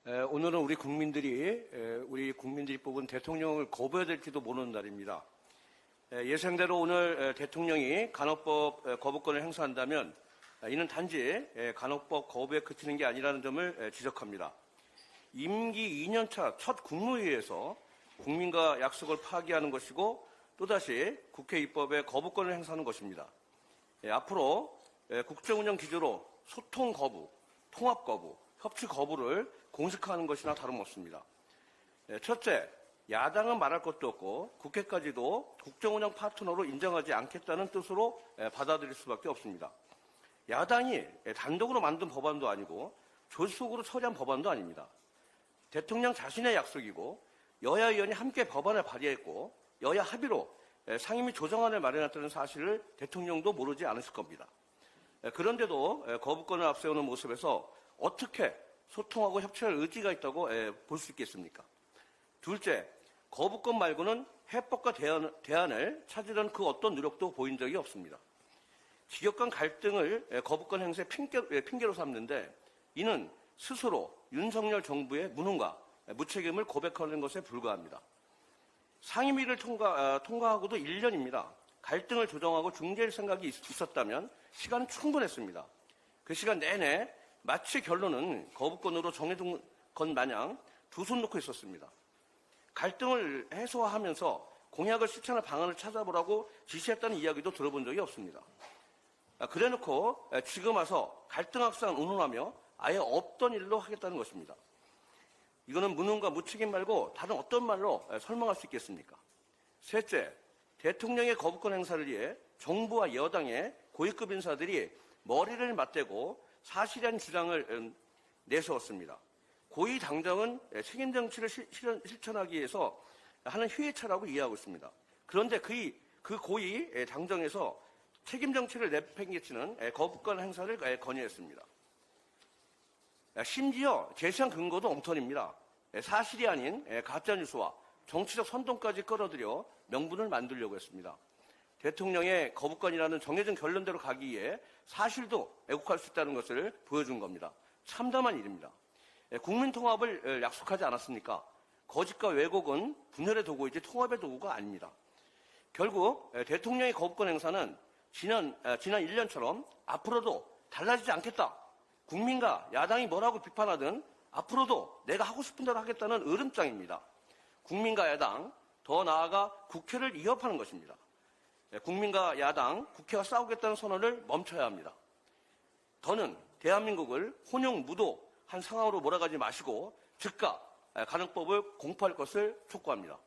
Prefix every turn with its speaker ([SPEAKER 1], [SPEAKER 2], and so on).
[SPEAKER 1] 오늘은 우리 국민들이 뽑은 대통령을 거부해야 될지도 모르는 날입니다. 예상대로 오늘 대통령이 간호법 거부권을 행사한다면 이는 단지 간호법 거부에 그치는 게 아니라는 점을 지적합니다. 임기 2년차 첫 국무회의에서 국민과 약속을 파기하는 것이고 또다시 국회 입법에 거부권을 행사하는 것입니다. 앞으로 국정운영 기조로 소통 거부, 통합 거부, 협치 거부를 공식화하는 것이나 다름없습니다. 첫째, 야당은 말할 것도 없고 국회까지도 국정운영 파트너로 인정하지 않겠다는 뜻으로 받아들일 수밖에 없습니다. 야당이 단독으로 만든 법안도 아니고 조속으로 처리한 법안도 아닙니다. 대통령 자신의 약속이고 여야 의원이 함께 법안을 발의했고 여야 합의로 상임위 조정안을 마련했다는 사실을 대통령도 모르지 않으실 겁니다. 그런데도 거부권을 앞세우는 모습에서 어떻게 소통하고 협치할 의지가 있다고 볼 수 있겠습니까? 둘째, 거부권 말고는 해법과 대안을 찾으려는 그 어떤 노력도 보인 적이 없습니다. 지역간 갈등을 거부권 행사의 핑계로 삼는데 이는 스스로 윤석열 정부의 무능과 무책임을 고백하는 것에 불과합니다. 상임위를 통과하고도 1년입니다. 갈등을 조정하고 중재할 생각이 있었다면 시간은 충분했습니다. 그 시간 내내 마치 결론은 거부권으로 정해둔 것 마냥 두 손 놓고 있었습니다. 갈등을 해소하면서 공약을 실천할 방안을 찾아보라고 지시했다는 이야기도 들어본 적이 없습니다. 그래놓고 지금 와서 갈등 확산 운운하며 아예 없던 일로 하겠다는 것입니다. 이거는 무능과 무책임 말고 다른 어떤 말로 설명할 수 있겠습니까? 셋째, 대통령의 거부권 행사를 위해 정부와 여당의 고위급 인사들이 머리를 맞대고 사실이 아닌 주장을 내세웠습니다. 고위 당정은 책임 정치를 실천하기 위해서 하는 휴회차라고 이해하고 있습니다. 그런데 그 고위 당정에서 책임 정치를 내팽개치는 거부권 행사를 건의했습니다. 심지어 제시한 근거도 엉터리입니다. 사실이 아닌 가짜뉴스와 정치적 선동까지 끌어들여 명분을 만들려고 했습니다. 대통령의 거부권이라는 정해진 결론대로 가기 위해 사실도 왜곡할 수 있다는 것을 보여준 겁니다. 참담한 일입니다. 국민 통합을 약속하지 않았습니까? 거짓과 왜곡은 분열의 도구이지 통합의 도구가 아닙니다. 결국 대통령의 거부권 행사는 지난 1년처럼 앞으로도 달라지지 않겠다. 국민과 야당이 뭐라고 비판하든 앞으로도 내가 하고 싶은 대로 하겠다는 으름장입니다. 국민과 야당, 더 나아가 국회를 위협하는 것입니다. 국민과 야당, 국회가 싸우겠다는 선언을 멈춰야 합니다. 더는 대한민국을 혼용무도한 상황으로 몰아가지 마시고 즉각 간호법을 공포할 것을 촉구합니다.